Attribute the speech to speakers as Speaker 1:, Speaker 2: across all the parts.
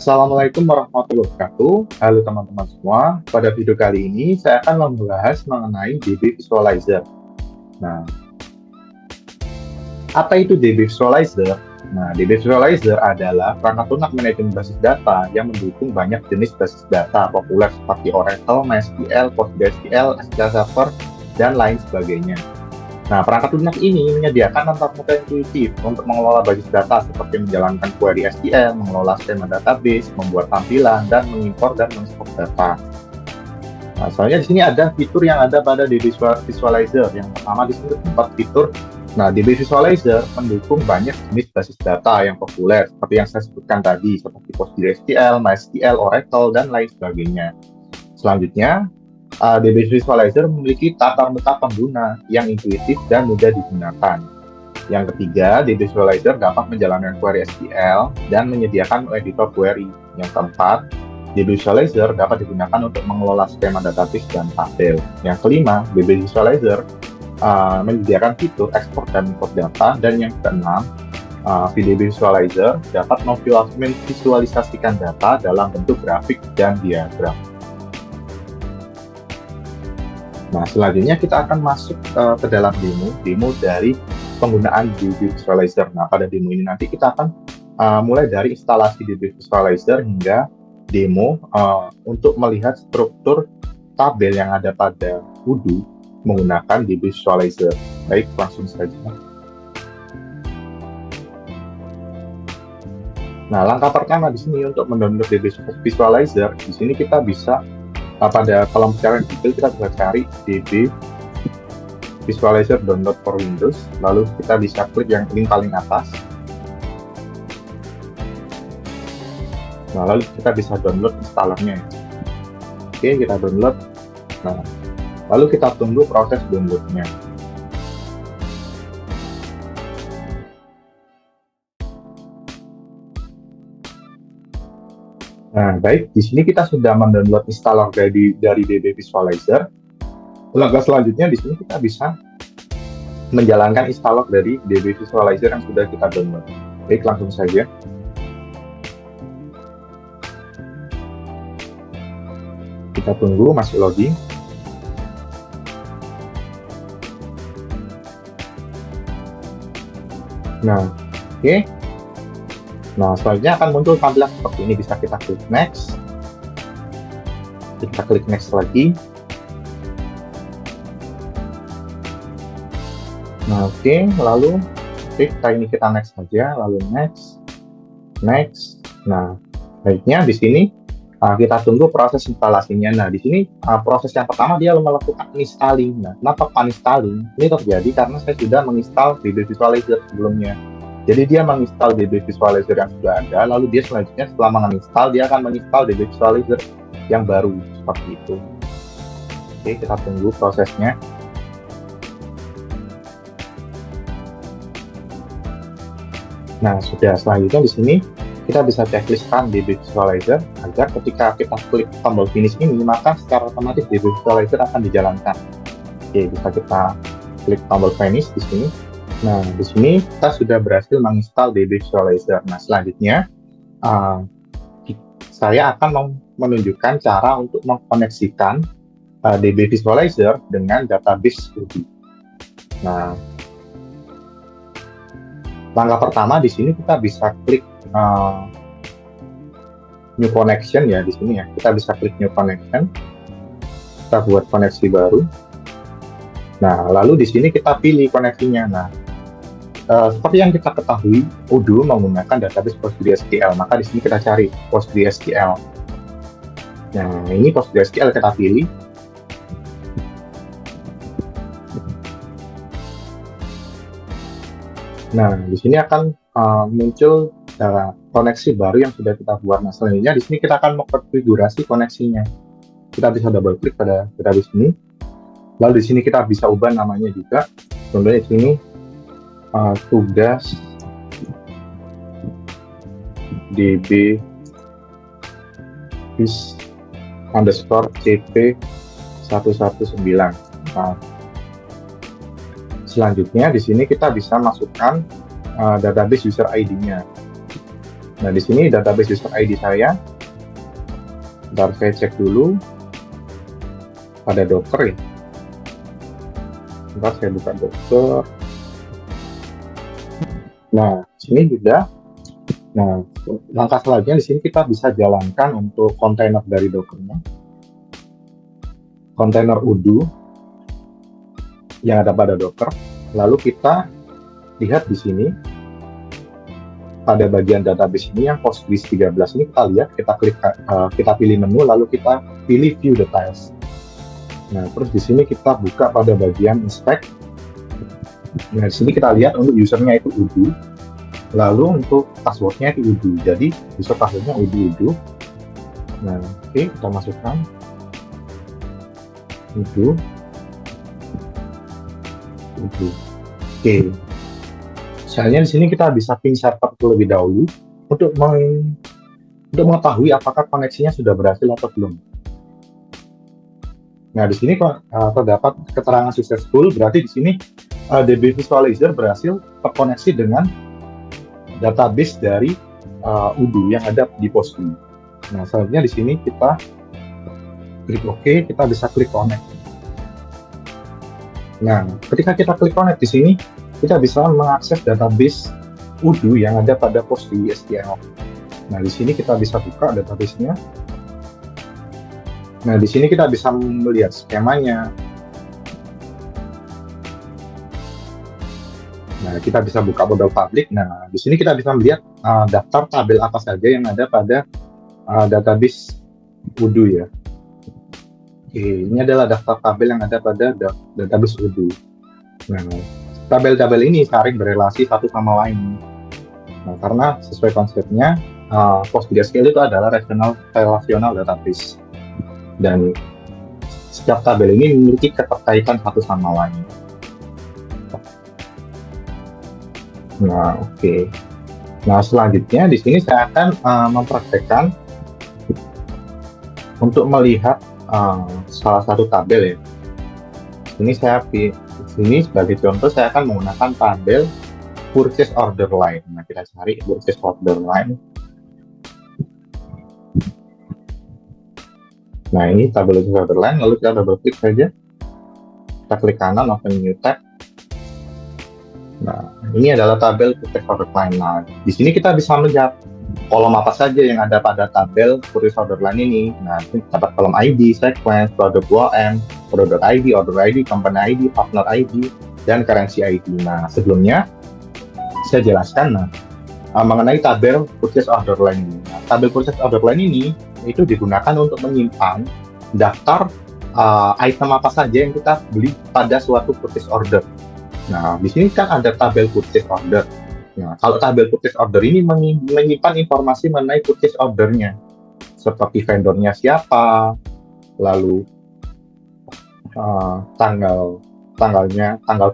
Speaker 1: Assalamualaikum warahmatullahi wabarakatuh. Halo teman-teman semua. Pada video kali ini saya akan membahas mengenai DB Visualizer. Nah, apa itu DB Visualizer? Nah, DB Visualizer adalah perangkat lunak manajemen basis data yang mendukung banyak jenis basis data populer seperti Oracle, MySQL, PostgreSQL, SQL Server, dan lain sebagainya. Nah, perangkat lunak ini menyediakan antar mudah intuitif untuk mengelola basis data seperti menjalankan query SQL, mengelola skema database, membuat tampilan, dan mengimpor dan mengekspor data. Nah, soalnya di sini ada fitur yang ada pada DB Visualizer. Yang pertama di sini tempat fitur. Nah, DB Visualizer mendukung banyak jenis basis data yang populer, seperti yang saya sebutkan tadi, seperti PostgreSQL, MySQL, Oracle, dan lain sebagainya. Selanjutnya, DB Visualizer memiliki tata letak pengguna yang intuitif dan mudah digunakan. Yang ketiga, DB Visualizer dapat menjalankan query SQL dan menyediakan editor query. Yang keempat, DB Visualizer dapat digunakan untuk mengelola skema database dan tabel. Yang kelima, DB Visualizer menyediakan fitur ekspor dan import data. Dan yang keenam, DB Visualizer dapat memvisualisasikan data dalam bentuk grafik dan diagram. Nah, selanjutnya kita akan masuk ke dalam demo dari penggunaan DB Visualizer. Nah, pada demo ini nanti kita akan mulai dari instalasi DB Visualizer hingga demo untuk melihat struktur tabel yang ada pada Odoo menggunakan DB Visualizer. Baik, langsung saja. Nah, langkah pertama di sini untuk mendownload DB Visualizer, di sini kita bisa pada kolom pencarian detail kita bisa cari DB Visualizer download for Windows, lalu kita bisa klik yang link paling atas. Nah, lalu kita bisa download installernya. Oke, kita download. Nah, lalu kita tunggu proses downloadnya. Nah, baik, di sini kita sudah mendownload installer dari DB Visualizer. Langkah selanjutnya di sini kita bisa menjalankan installer dari DB Visualizer yang sudah kita download. Baik, langsung saja. Kita tunggu masih loading. Nah, oke. Nah, selanjutnya akan muncul tampilan seperti ini. Bisa kita klik next. Kita klik next lagi. Nah, oke. Lalu kita next saja. Lalu next. Nah, baiknya di sini kita tunggu proses instalasinya. Nah, di sini proses yang pertama dia melakukan installing. Nah, kenapa uninstalling? Ini terjadi karena saya sudah menginstal DB Visualizer sebelumnya. Jadi dia menginstal DB Visualizer yang sudah ada, lalu dia selanjutnya setelah menginstal, dia akan menginstal DB Visualizer yang baru, seperti itu. Oke, kita tunggu prosesnya. Nah, sudah. Selanjutnya di sini kita bisa checklistkan DB Visualizer agar ketika kita klik tombol finish ini, maka secara otomatis DB Visualizer akan dijalankan. Oke, bisa kita klik tombol finish di sini. Nah, di sini kita sudah berhasil menginstal DB Visualizer. Nah, selanjutnya saya akan menunjukkan cara untuk mengkoneksikan DB Visualizer dengan database Odoo. Nah, langkah pertama di sini kita bisa klik new connection ya di sini ya. Kita bisa klik new connection. Kita buat koneksi baru. Nah, lalu di sini kita pilih koneksinya. Nah, seperti yang kita ketahui, Odoo menggunakan database PostgreSQL, maka di sini kita cari PostgreSQL. Nah, ini PostgreSQL kita pilih. Nah, di sini akan muncul koneksi baru yang sudah kita buat. Nah, selanjutnya di sini kita akan mengkonfigurasi koneksinya. Kita bisa double klik pada database ini. Lalu di sini kita bisa ubah namanya juga. Contohnya di sini tugas DB vis underscore CP 119. Nah, selanjutnya di sini kita bisa masukkan database user ID-nya. Nah, di sini database user ID saya. Bentar, saya cek dulu pada Docker ya. Bentar, saya buka Docker. Nah, sini juga. Nah, langkah selanjutnya di sini kita bisa jalankan untuk kontainer dari Docker-nya. Kontainer Udo yang ada pada Docker. Lalu kita lihat di sini pada bagian database ini yang Postgres 13 ini kita lihat, kita klik, kita pilih menu, lalu kita pilih View Details. Nah, terus di sini kita buka pada bagian Inspect. Nah, di sini kita lihat untuk usernya itu Udo. Lalu untuk passwordnya itu Udo. Jadi user passwordnya Udo. Nah, oke, kita masukkan Udo. Oke. Misalnya di sini kita bisa ping server terlebih dahulu untuk mengetahui apakah koneksinya sudah berhasil atau belum. Nah, di sini terdapat keterangan successful, berarti di sini DB Visualizer berhasil terkoneksi dengan database dari Udo yang ada di Postgres. Nah, selanjutnya di sini kita klik OK, kita bisa klik connect. Nah, ketika kita klik connect di sini, kita bisa mengakses database Udo yang ada pada PostgreSQL. Nah, di sini kita bisa buka database-nya. Nah, di sini kita bisa melihat skemanya. Nah, kita bisa buka model public. Nah, di sini kita bisa melihat daftar tabel apa saja yang ada pada database Udo ya. Oke, ini adalah daftar tabel yang ada pada database Udo. Nah, tabel-tabel ini saling berelasi satu sama lain. Nah, karena sesuai konsepnya, PostgreSQL itu adalah relational database. Dan setiap tabel ini memiliki keterkaitan satu sama lain. Nah, oke. Nah, selanjutnya di sini saya akan mempraktekkan untuk melihat salah satu tabel ya. Ini sebagai contoh saya akan menggunakan tabel purchase order line. Nah, kita cari purchase order line. Nah, ini tabel purchase order line, lalu kita double klik saja. Kita klik kanan, open new tab. Nah, ini adalah tabel purchase order line. Nah, di sini kita bisa melihat kolom apa saja yang ada pada tabel purchase order line ini. Nah, ini dapat kolom ID, sequence, product URL, product ID, order ID, company ID, partner ID, dan currency ID. Nah, sebelumnya saya jelaskan mengenai tabel purchase order line ini. Nah, tabel purchase order line ini itu digunakan untuk menyimpan daftar item apa saja yang kita beli pada suatu purchase order. Nah, di sini kan ada tabel purchase order. Nah, kalau tabel purchase order ini menyimpan informasi mengenai purchase ordernya, seperti vendornya siapa, lalu tanggal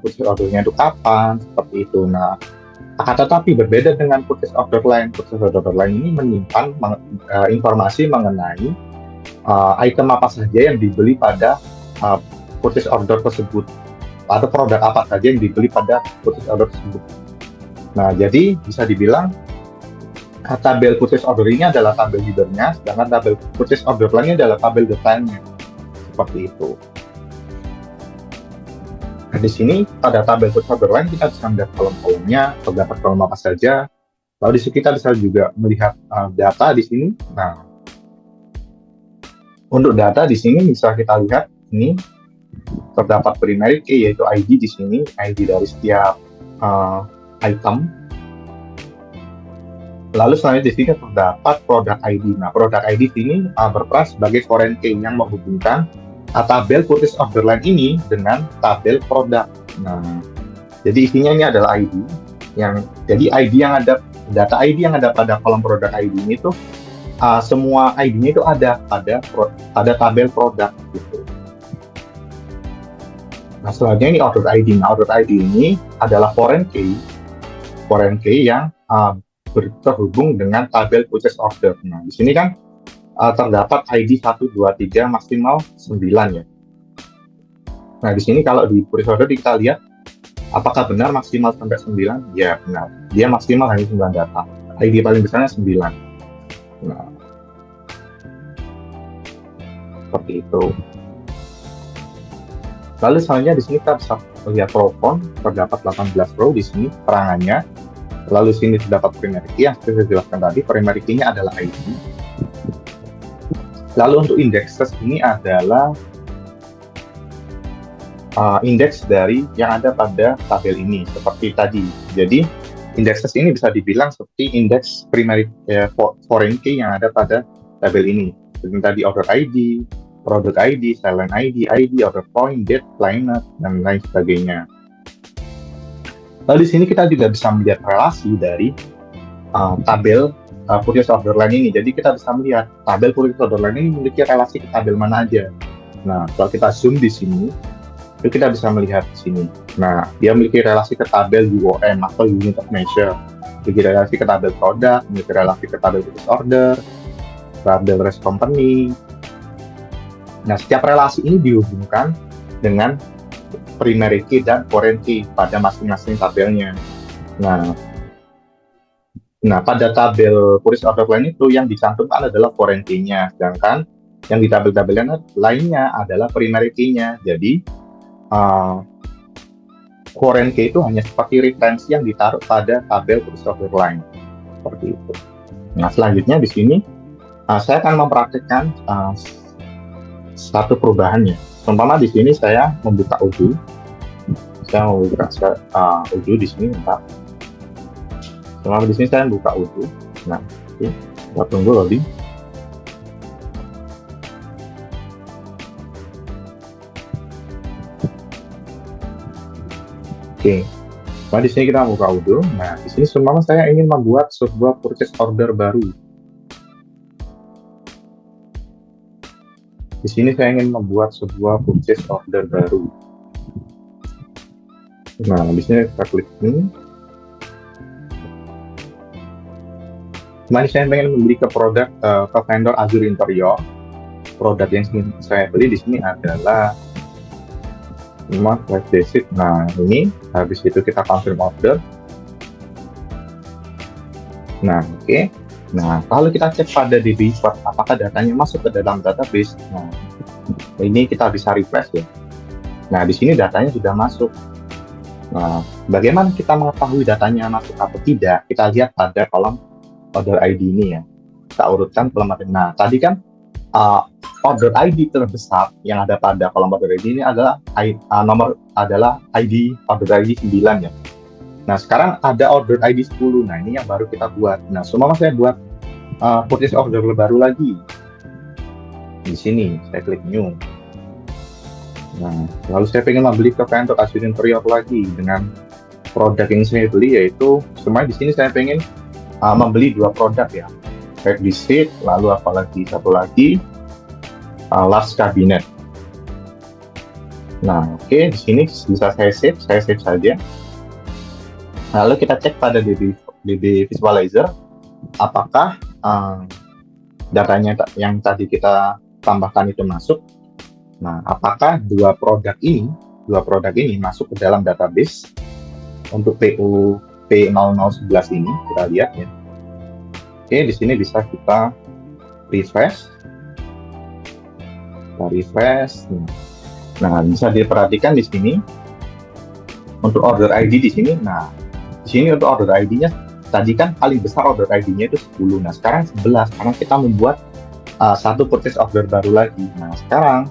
Speaker 1: purchase ordernya itu kapan, seperti itu. Nah, akan tetapi berbeda dengan purchase order line. Purchase order line ini menyimpan informasi mengenai item apa saja yang dibeli pada purchase order tersebut, atau produk apa saja yang dibeli pada purchase order tersebut. Nah, jadi bisa dibilang tabel purchase order ini adalah tabel header-nya, sedangkan tabel purchase order line-nya adalah tabel detailnya. Seperti itu. Nah, di sini pada tabel purchase order line kita bisa melihat kolom-kolomnya, terdapat kolom apa saja. Lalu di sini kita bisa juga melihat data di sini. Nah, untuk data di sini bisa kita lihat ini terdapat primary key, yaitu ID di sini, ID dari setiap item. Lalu selanjutnya di sini terdapat product ID. Nah, product ID ini berperan sebagai foreign key yang menghubungkan tabel purchase order line ini dengan tabel produk. Nah, jadi isinya ini adalah ID. Jadi ID yang ada, data ID yang ada pada kolom product ID ini tuh semua ID-nya itu ada pada tabel produk gitu. Nah, selanjutnya ini order ID. Nah, order ID ini adalah foreign key yang terhubung dengan tabel purchase order. Nah, di sini kan terdapat ID 1, 2, 3, maksimal 9 ya. Nah, di sini kalau di purchase order kita lihat apakah benar maksimal sampai 9? Ya, benar. Dia maksimal hanya 9 data. ID paling besarnya 9. Nah, seperti itu. Lalu selanjutnya di sini kita bisa melihat row count, terdapat 18 row di sini perangannya. Lalu sini terdapat primary key yang seperti saya jelaskan tadi, primary key-nya adalah ID. Lalu untuk indexes ini adalah indeks dari yang ada pada tabel ini seperti tadi. Jadi indexes ini bisa dibilang seperti indeks primary foreign key yang ada pada tabel ini. Seperti tadi order ID, product ID, silent ID, ID, order point, date, lineup, dan lain sebagainya. Lalu di sini kita juga bisa melihat relasi dari tabel purchase order line ini. Jadi kita bisa melihat tabel purchase order line ini memiliki relasi ke tabel mana aja. Nah, kalau kita zoom di sini, itu kita bisa melihat di sini. Nah, dia memiliki relasi ke tabel UOM atau unit of measure, memiliki relasi ke tabel produk, memiliki relasi ke tabel purchase order, tabel rest company. Nah, setiap relasi ini dihubungkan dengan primary key dan foreign key pada masing-masing tabelnya. Nah, pada tabel purchase order line itu yang dicantumkan adalah foreign key-nya, sedangkan yang di tabel-tabel lainnya adalah primary key-nya. Jadi, foreign key itu hanya seperti referensi yang ditaruh pada tabel purchase order line. Seperti itu. Nah, selanjutnya di sini saya akan mempraktikkan satu perubahannya. Umpama di sini saya membuka Odoo. Saya membuka Odoo di sini, Pak. Selama di sini saya buka Odoo. Nah, oke. Kita tunggu loading. Oke. Nah, di sini kita buka Odoo. Nah, di sini seumpama saya ingin membuat sebuah purchase order baru. Di sini saya ingin membuat sebuah purchase order baru. Nah, di sini kita klik ini. Kemarin saya pengen membeli ke produk ke vendor Azure Interior. Produk yang saya beli di sini adalah flash basic. Nah, ini habis itu kita confirm order. Nah, oke. Nah, kalau kita cek pada DB Import, apakah datanya masuk ke dalam database? Nah, ini kita bisa refresh ya. Nah, di sini datanya sudah masuk. Nah, bagaimana kita mengetahui datanya masuk atau tidak? Kita lihat pada kolom order ID ini ya. Kita urutkan pelemahan. Nah, tadi kan order ID terbesar yang ada pada kolom order ID ini adalah nomor adalah order ID 9 ya. Nah, sekarang ada order ID 10. Nah, ini yang baru kita buat. Nah, semua saya buat purchase order baru lagi. Di sini saya klik new. Nah, lalu saya ingin membeli ke vendor Azure Interior lagi dengan produk yang saya beli, yaitu semuanya di sini saya ingin membeli 2 produk ya. Back visit, lalu apalagi satu lagi large cabinet. Nah, oke, di sini bisa saya save saja. Lalu kita cek pada DB Visualizer, apakah datanya yang tadi kita tambahkan itu masuk. Nah, apakah dua produk ini masuk ke dalam database untuk PO P0011 ini? Kita lihat ya. Oke, di sini bisa kita refresh. Nah, bisa diperhatikan di sini untuk order ID di sini. Nah, di sini untuk order ID-nya tadi kan paling besar order ID-nya itu 10. Nah, sekarang 11 karena kita membuat satu purchase order baru lagi. Nah, sekarang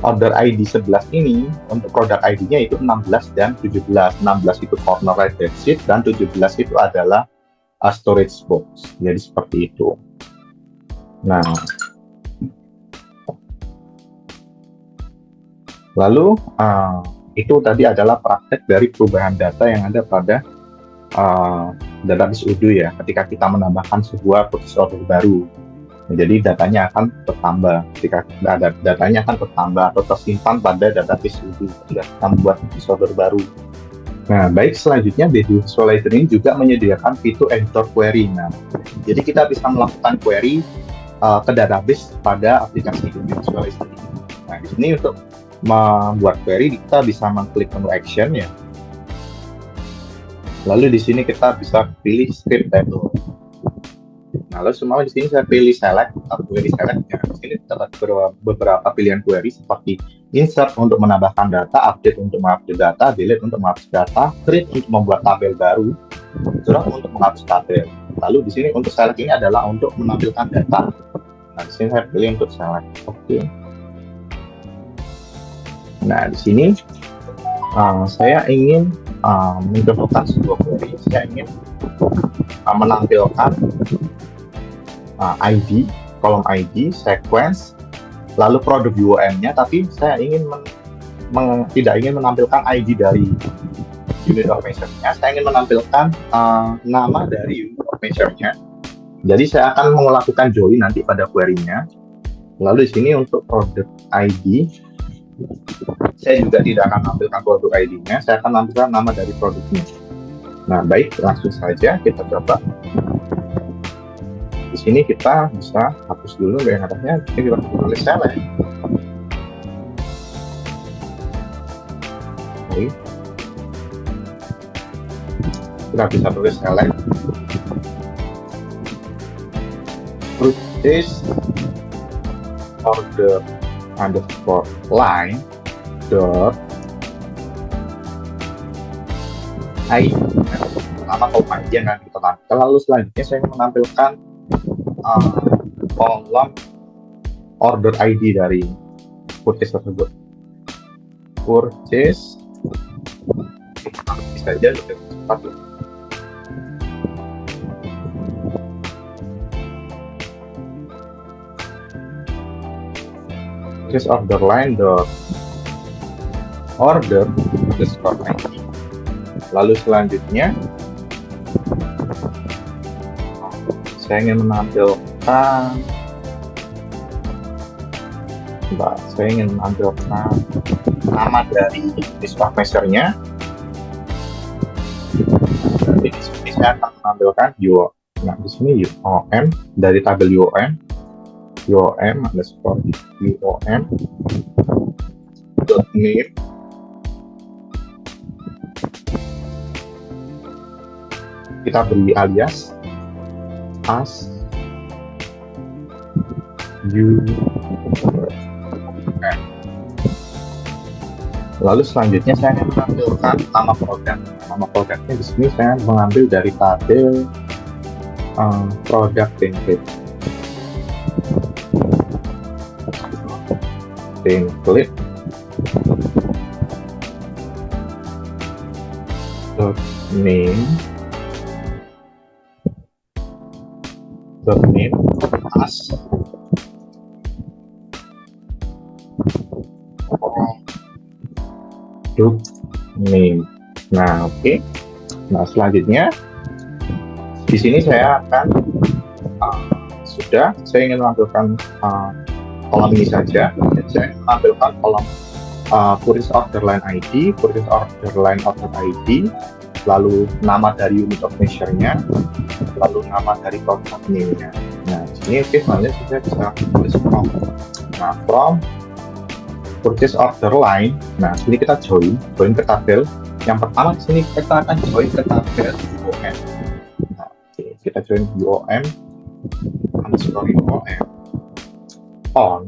Speaker 1: order ID 11 ini untuk produk ID-nya itu 16 dan 17. 16 itu corner right sheet dan 17 itu adalah storage box. Jadi seperti itu. Nah, lalu itu tadi adalah praktek dari perubahan data yang ada pada database Odoo ya, ketika kita menambahkan sebuah purchase order baru. Jadi datanya akan bertambah, ketika datanya akan bertambah atau tersimpan pada database Odoo ketika kita membuat purchase order baru. Nah, baik, selanjutnya DB Visualizer ini juga menyediakan fitur editor query. Nah, jadi kita bisa melakukan query ke database pada aplikasi DB Visualizer ini. Nah, di sini untuk membuat query kita bisa mengklik menu action ya. Lalu di sini kita bisa pilih script table. Nah, lalu semua di sini saya pilih select atau query selectnya. Di sini terdapat beberapa pilihan query seperti insert untuk menambahkan data, update untuk mengupdate data, delete untuk menghapus data, create untuk membuat tabel baru, drop untuk menghapus tabel. Lalu di sini untuk select ini adalah untuk menampilkan data. Nah, di sini saya pilih untuk select. Oke. Nah, di sini saya ingin mencontohkan sebuah query. Saya ingin menampilkan ID, kolom ID, sequence, lalu produk UOM-nya, tapi saya ingin tidak ingin menampilkan ID dari unit of measure-nya, saya ingin menampilkan nama dari unit of measure-nya. Jadi saya akan melakukan join nanti pada query-nya. Lalu di sini untuk produk ID, saya juga tidak akan menampilkan produk ID-nya, saya akan menampilkan nama dari produknya. Nah, baik, langsung saja kita coba. Di sini kita bisa hapus dulu yang atasnya, ini kita tulis select. Oke. Kita bisa tulis select purchase order underscore line dot ID, nama kolom ID yang akan kita tampilkan. Lalu selanjutnya saya menampilkan kolom order ID dari purchase tersebut. Purchase bisa aja lebih cepat. Purchase order line dot order underscore ID. Lalu selanjutnya saya ingin menampilkan nama dari list of measure-nya. Jadi di sini saya akan menampilkan UOM. Nah, di sini UOM dari tabel UOM underscore UOM dot name kita beri alias as lalu selanjutnya saya akan menampilkan nama produk. Nama produknya di sini saya mengambil dari tabel produk template. Name as produk name. Nah, oke. Nah, selanjutnya di sini saya akan saya ingin menampilkan kolom ini saja. Saya menampilkan kolom purchase order line ID, purchase order line order ID, lalu nama dari unit of measure-nya, lalu nama dari product name-nya. Nah, di sini selanjutnya saya bisa tulis from. Nah, from purchase order line. Nah, sini kita join ke tabel. Yang pertama di sini kita akan join ke tabel UOM. Nah, kita join UOM underscore UOM on.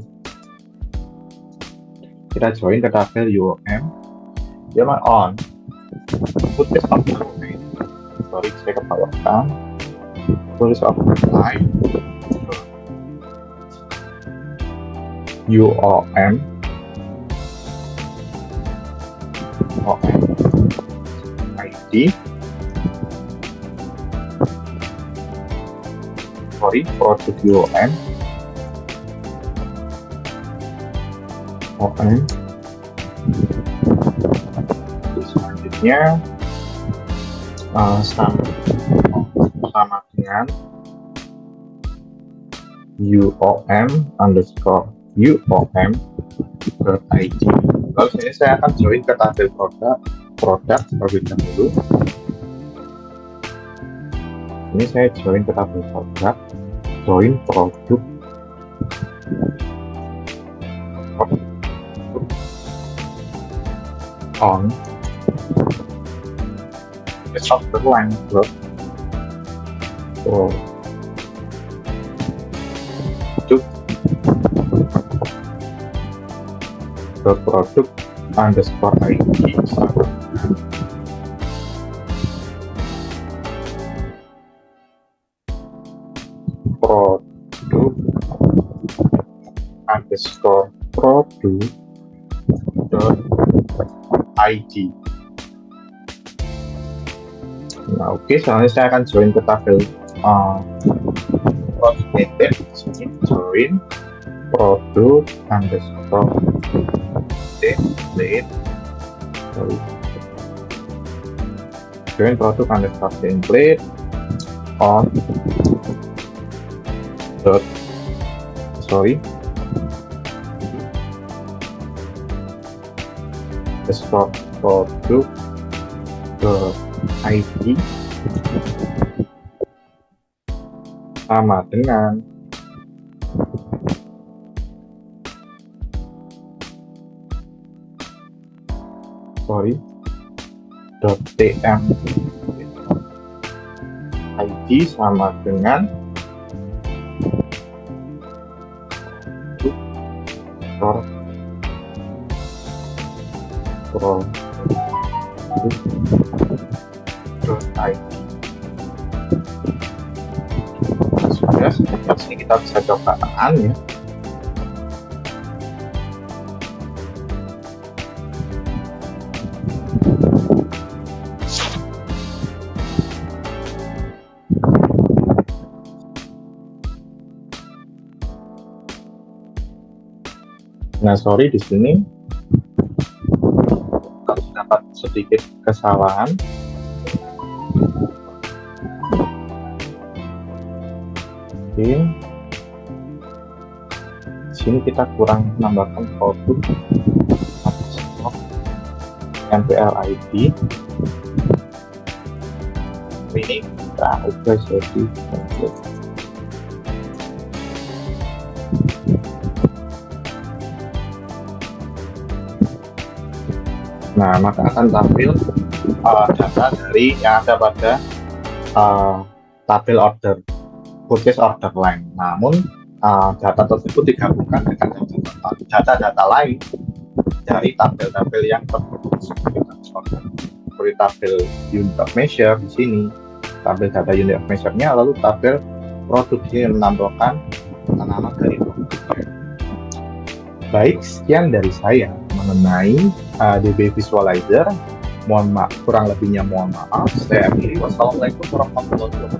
Speaker 1: Kita join ke tabel UOM on purchase order line. Sorry, saya kebawahkan. Purchase order line UOM ID produk UOM selanjutnya sama dengan UOM underscore UOM ID. Lalu sini saya akan join ke tabel produk terlebih dahulu. Ini saya join ke tabel produk, join produk on It's of the line, bro. Oh, product the product underscore ID sama produk underscore produk dot ID. Nah, oke, selanjutnya saya akan join ke tabel produk native. Sini join produk underscore template. Join produk underscore template on dot underscore produk dot ID sama dengan .tm ID sama dengan .id. Sudah, sebentar sini kita bisa coba run ya. Nah, sorry di sini dapat sedikit kesalahan. Oke. Di sini kita kurang menambahkan produk MPL ID. Ini kita ubah jadi nah, maka akan tampil data dari yang ada pada tabel order purchase order line. Namun data tersebut digabungkan dengan data-data lain dari tabel-tabel yang terproduksi seperti tabel unit of measure di sini, tabel data unit of measure-nya, lalu tabel produksi yang menampilkan nama dari produknya. Baik, sekian dari saya mengenai DB Visualizer. Mohon maaf, kurang lebihnya mohon maaf. Saya akhiri. Wassalamualaikum warahmatullahi wabarakatuh.